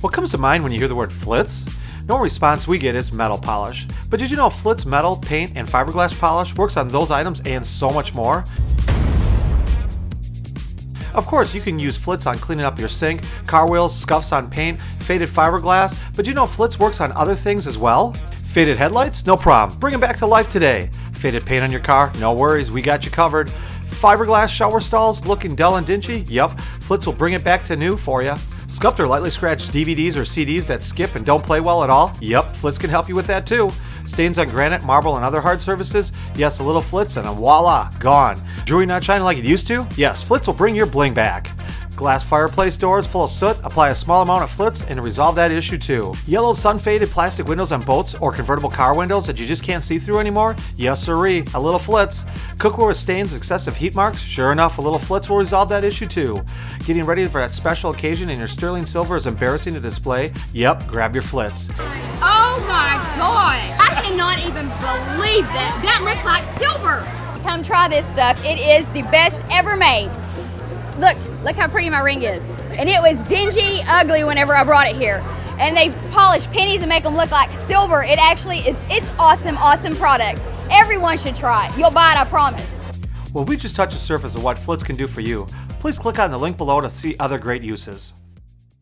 What comes to mind when you hear the word Flitz? No response we get is metal polish. But did you know Flitz metal, paint, and fiberglass polish works on those items and so much more? Of course, you can use Flitz on cleaning up your sink, car wheels, scuffs on paint, faded fiberglass, but you know Flitz works on other things as well? Faded headlights? No problem. Bring them back to life today. Faded paint on your car? No worries, we got you covered. Fiberglass shower stalls looking dull and dingy? Yep, Flitz will bring it back to new for you. Scuffed or lightly scratched DVDs or CDs that skip and don't play well at all? Yep, Flitz can help you with that too. Stains on granite, marble, and other hard surfaces? Yes, a little Flitz and voila, gone. Jewelry not shining like it used to? Yes, Flitz will bring your bling back. Glass fireplace doors full of soot? Apply a small amount of Flitz and resolve that issue too. Yellow sun-faded plastic windows on boats or convertible car windows that you just can't see through anymore? Yes sirree, a little Flitz. Cookware with stains and excessive heat marks? Sure enough, a little Flitz will resolve that issue too. Getting ready for that special occasion and your sterling silver is embarrassing to display? Yep, grab your Flitz. Oh my god! I cannot even believe that. That looks like silver. Come try this stuff. It is the best ever made. Look how pretty my ring is. And it was dingy, ugly whenever I brought it here. And they polish pennies and make them look like silver. It actually is, it's awesome, awesome product. Everyone should try it. You'll buy it, I promise. Well, we just touched the surface of what Flitz can do for you. Please click on the link below to see other great uses.